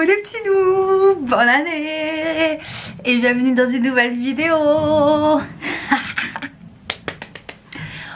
les petits loups, bonne année et bienvenue dans une nouvelle vidéo.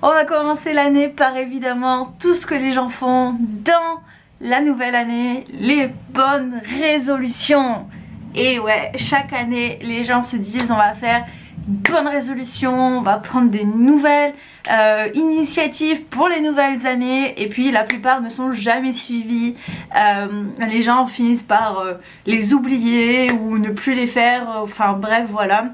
On va commencer l'année par évidemment tout ce que les gens font dans la nouvelle année, les bonnes résolutions. Et ouais, chaque année les gens se disent on va faire une bonne résolution, on va prendre des nouvelles initiatives pour les nouvelles années, et puis la plupart ne sont jamais suivies. Les gens finissent par les oublier ou ne plus les faire, enfin bref voilà.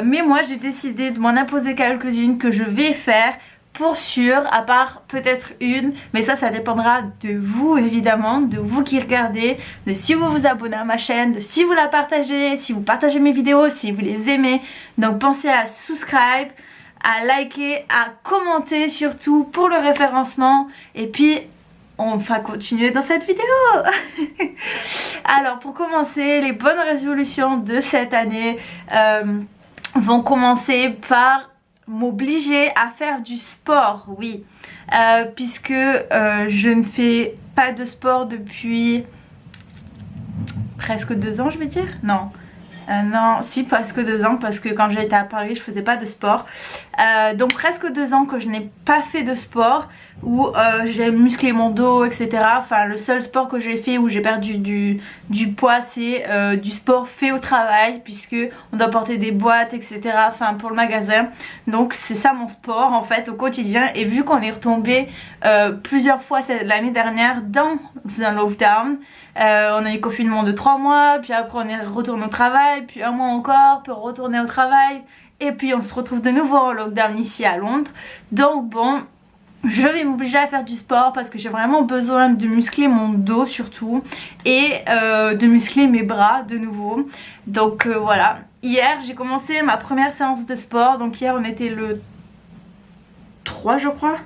Mais moi j'ai décidé de m'en imposer quelques-unes que je vais faire pour sûr, à part peut-être une, mais ça dépendra de vous évidemment, de vous qui regardez, de si vous vous abonnez à ma chaîne, de si vous la partagez, si vous partagez mes vidéos, si vous les aimez. Donc pensez à subscribe, à liker, à commenter surtout pour le référencement, et puis on va continuer dans cette vidéo. Alors pour commencer, les bonnes résolutions de cette année vont commencer par m'obliger à faire du sport, oui, puisque je ne fais pas de sport depuis presque 2 ans, je vais dire, non. Non, si, presque 2 ans, parce que quand j'étais à Paris je faisais pas de sport, donc presque 2 ans que je n'ai pas fait de sport, où j'ai musclé mon dos etc. Enfin le seul sport que j'ai fait où j'ai perdu du poids, c'est du sport fait au travail, puisque on doit porter des boîtes etc. Enfin pour le magasin, donc c'est ça mon sport en fait au quotidien. Et vu qu'on est retombé plusieurs fois l'année dernière dans un lockdown, on a eu confinement de 3 mois, puis après on est retourné au travail, puis 1 mois encore, puis retourner au travail, et puis on se retrouve de nouveau en lockdown ici à Londres. Donc bon, je vais m'obliger à faire du sport parce que j'ai vraiment besoin de muscler mon dos surtout, et de muscler mes bras de nouveau. Donc voilà, hier j'ai commencé ma première séance de sport. Donc hier on était le 3 je crois.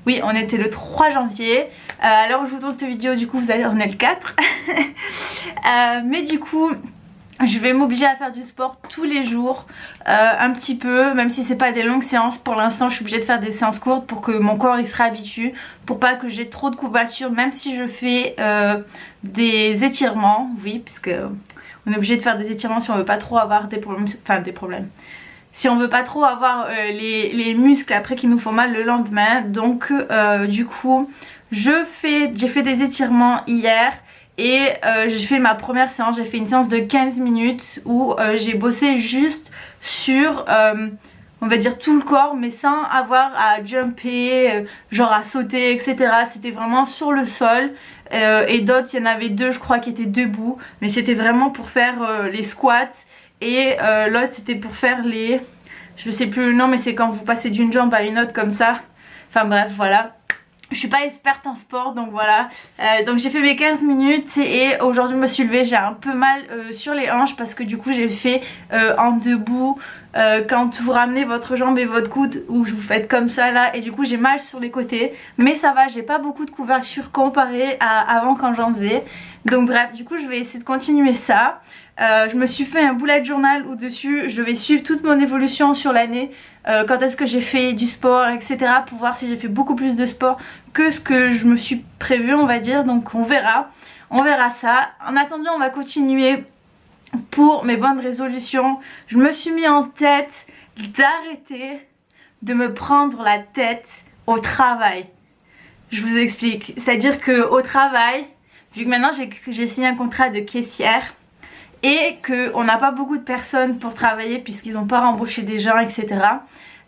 Oui, on était le 3 janvier. Alors je vous tourne cette vidéo, du coup vous allez, on est le 4. Mais du coup je vais m'obliger à faire du sport tous les jours, un petit peu, même si c'est pas des longues séances. Pour l'instant je suis obligée de faire des séances courtes pour que mon corps il se réhabitue, pour pas que j'ai trop de courbatures, même si je fais des étirements, oui, puisque on est obligé de faire des étirements si on veut pas trop avoir des problèmes, enfin des problèmes. Si on veut pas trop avoir les muscles après qui nous font mal le lendemain. Donc du coup j'ai fait des étirements hier. Et j'ai fait ma première séance, j'ai fait une séance de 15 minutes où j'ai bossé juste sur, on va dire tout le corps, mais sans avoir à jumper, genre à sauter etc. C'était vraiment sur le sol. Et d'autres, il y en avait 2 je crois qui étaient debout, mais c'était vraiment pour faire les squats. Et l'autre c'était pour faire les, je sais plus le nom, mais c'est quand vous passez d'une jambe à une autre comme ça. Enfin bref voilà. Je suis pas experte en sport, donc voilà. Donc j'ai fait mes 15 minutes et aujourd'hui je me suis levée, j'ai un peu mal sur les hanches parce que du coup j'ai fait en debout, quand vous ramenez votre jambe et votre coude, ou vous faites comme ça là, et du coup j'ai mal sur les côtés. Mais ça va, j'ai pas beaucoup de couverture comparé à avant quand j'en faisais. Donc bref, du coup je vais essayer de continuer ça. Je me suis fait un bullet journal où dessus je vais suivre toute mon évolution sur l'année, quand est-ce que j'ai fait du sport etc, pour voir si j'ai fait beaucoup plus de sport que ce que je me suis prévu, on va dire. Donc on verra ça. En attendant on va continuer pour mes bonnes résolutions. Je me suis mis en tête d'arrêter de me prendre la tête au travail. Je vous explique, c'est à dire que au travail, vu que maintenant j'ai signé un contrat de caissière et qu'on n'a pas beaucoup de personnes pour travailler puisqu'ils n'ont pas embauché des gens etc.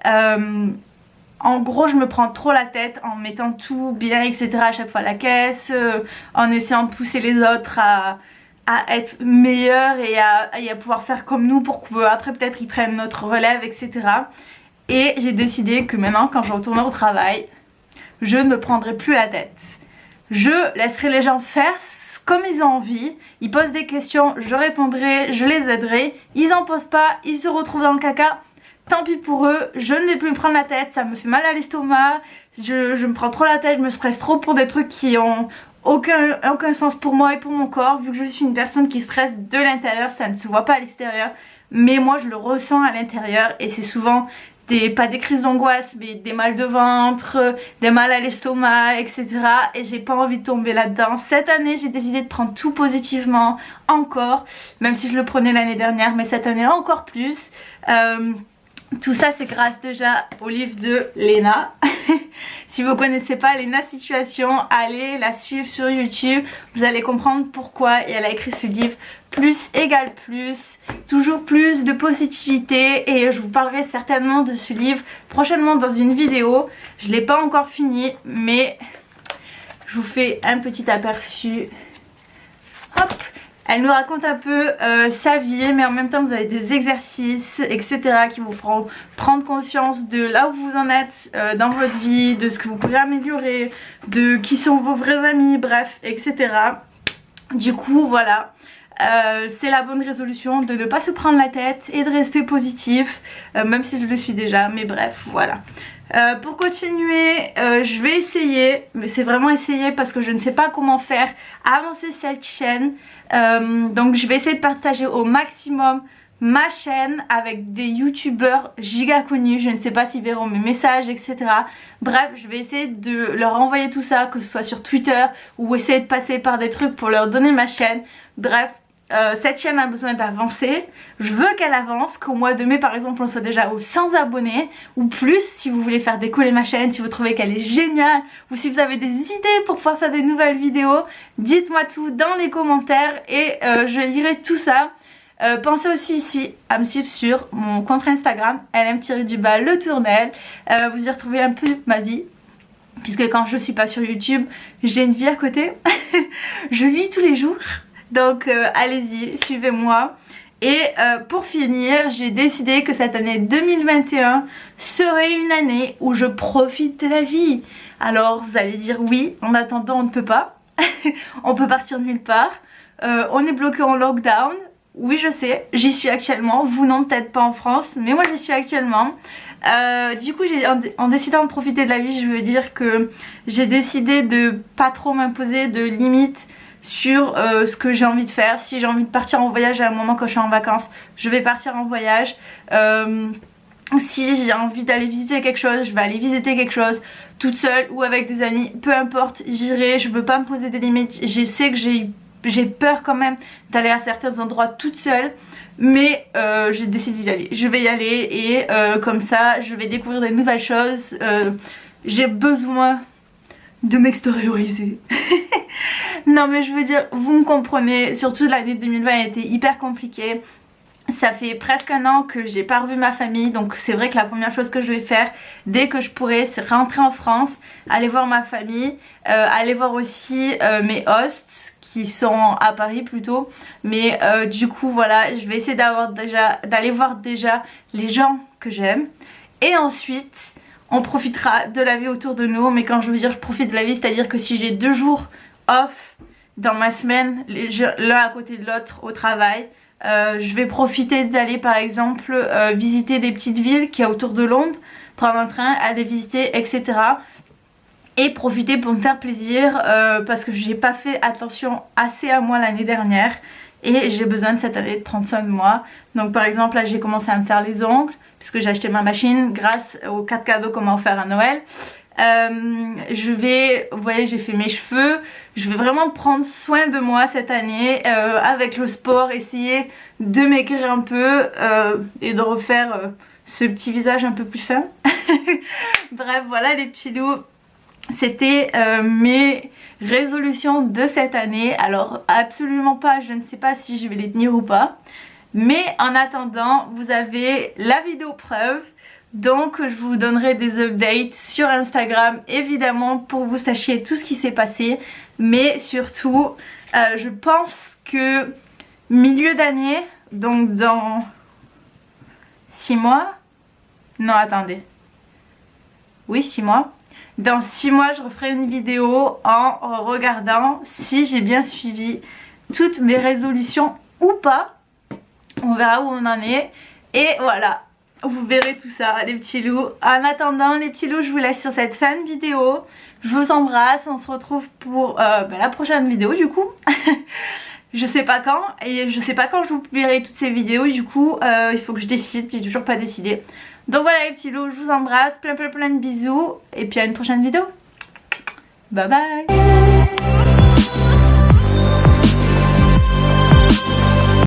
En gros je me prends trop la tête en mettant tout bien etc à chaque fois à la caisse, en essayant de pousser les autres à être meilleurs et à pouvoir faire comme nous pour qu'après peut-être ils prennent notre relève etc. Et j'ai décidé que maintenant quand je retournerai au travail, je ne me prendrai plus la tête. Je laisserai les gens faire comme ils ont envie, ils posent des questions, je répondrai, je les aiderai. Ils en posent pas, ils se retrouvent dans le caca, tant pis pour eux, je ne vais plus me prendre la tête, ça me fait mal à l'estomac, je me prends trop la tête, je me stresse trop pour des trucs qui ont aucun sens pour moi et pour mon corps, vu que je suis une personne qui stresse de l'intérieur, ça ne se voit pas à l'extérieur. Mais moi je le ressens à l'intérieur et c'est souvent pas des crises d'angoisse, mais des mal de ventre, des mal à l'estomac, etc. Et j'ai pas envie de tomber là-dedans. Cette année, j'ai décidé de prendre tout positivement, encore, même si je le prenais l'année dernière, mais cette année encore plus. Tout ça c'est grâce déjà au livre de Léna. Si vous connaissez pas Léna Situation, allez la suivre sur YouTube, vous allez comprendre pourquoi. Et elle a écrit ce livre, plus égale plus, toujours plus de positivité. Et je vous parlerai certainement de ce livre prochainement dans une vidéo. Je l'ai pas encore fini, mais je vous fais un petit aperçu. Hop. Elle nous raconte un peu sa vie, mais en même temps vous avez des exercices, etc. qui vous feront prendre conscience de là où vous en êtes dans votre vie, de ce que vous pouvez améliorer, de qui sont vos vrais amis, bref, etc. Du coup, voilà. C'est la bonne résolution de ne pas se prendre la tête et de rester positif, même si je le suis déjà, mais bref, voilà. Pour continuer, je vais essayer, mais c'est vraiment essayer parce que je ne sais pas comment faire avancer cette chaîne. Donc je vais essayer de partager au maximum ma chaîne avec des youtubeurs giga connus. Je ne sais pas s'ils verront mes messages, etc. Bref, je vais essayer de leur envoyer tout ça, que ce soit sur Twitter ou essayer de passer par des trucs pour leur donner ma chaîne. Bref. Cette chaîne a besoin d'avancer, je veux qu'elle avance, qu'au mois de mai par exemple on soit déjà aux 100 abonnés ou plus si vous voulez faire décoller ma chaîne, si vous trouvez qu'elle est géniale ou si vous avez des idées pour pouvoir faire des nouvelles vidéos, dites-moi tout dans les commentaires et je lirai tout ça. Pensez aussi ici à me suivre sur mon compte Instagram lm-le tournel, vous y retrouvez un peu ma vie. Puisque quand je suis pas sur YouTube, j'ai une vie à côté, je vis tous les jours. Donc allez-y, suivez-moi. Et pour finir, j'ai décidé que cette année 2021 serait une année où je profite de la vie. Alors vous allez dire oui, en attendant on ne peut pas. On peut partir nulle part. On est bloqué en lockdown. Oui je sais, j'y suis actuellement. Vous non, peut-être pas en France, mais moi j'y suis actuellement. Du coup en décidant de profiter de la vie, je veux dire que j'ai décidé de pas trop m'imposer de limites sur ce que j'ai envie de faire. Si j'ai envie de partir en voyage à un moment quand je suis en vacances, je vais partir en voyage. Si j'ai envie d'aller visiter quelque chose, je vais aller visiter quelque chose toute seule ou avec des amis, peu importe, j'irai. Je veux pas me poser des limites. Je sais que j'ai peur quand même d'aller à certains endroits toute seule, mais j'ai décidé d'y aller. Je vais y aller et comme ça je vais découvrir des nouvelles choses. J'ai besoin de m'extérioriser. Non mais je veux dire, vous me comprenez, surtout l'année 2020 a été hyper compliquée. Ça fait presque un an que j'ai pas revu ma famille, donc c'est vrai que la première chose que je vais faire dès que je pourrai, c'est rentrer en France, aller voir ma famille, aller voir aussi mes hosts qui sont à Paris plutôt. Mais du coup voilà, je vais essayer d'aller voir déjà les gens que j'aime. Et ensuite on profitera de la vie autour de nous. Mais quand je veux dire je profite de la vie, c'est à dire que si j'ai 2 jours off dans ma semaine, l'un à côté de l'autre au travail, je vais profiter d'aller par exemple visiter des petites villes qu'il y a autour de Londres, prendre un train, aller visiter, etc. Et profiter pour me faire plaisir parce que j'ai pas fait attention assez à moi l'année dernière et j'ai besoin de cette année de prendre soin de moi. Donc par exemple là j'ai commencé à me faire les ongles puisque j'ai acheté ma machine grâce aux 4 cadeaux qu'on m'a offert à Noël. Vous voyez, j'ai fait mes cheveux. Je vais vraiment prendre soin de moi cette année avec le sport, essayer de maigrir un peu et de refaire ce petit visage un peu plus fin. Bref, voilà les petits loups. C'était mes résolutions de cette année. Alors absolument pas, je ne sais pas si je vais les tenir ou pas. Mais en attendant, vous avez la vidéo preuve. Donc je vous donnerai des updates sur Instagram évidemment pour que vous sachiez tout ce qui s'est passé. Mais surtout je pense que milieu d'année, donc dans 6 mois, non attendez, oui 6 mois, dans 6 mois je referai une vidéo en regardant si j'ai bien suivi toutes mes résolutions ou pas. On verra où on en est et voilà. Vous verrez tout ça les petits loups. En attendant les petits loups, je vous laisse sur cette fin de vidéo. Je vous embrasse, on se retrouve pour la prochaine vidéo du coup. Je sais pas quand et je sais pas quand je vous publierai toutes ces vidéos du coup il faut que je décide, j'ai toujours pas décidé. Donc voilà les petits loups, je vous embrasse, plein de bisous et puis à une prochaine vidéo. Bye bye.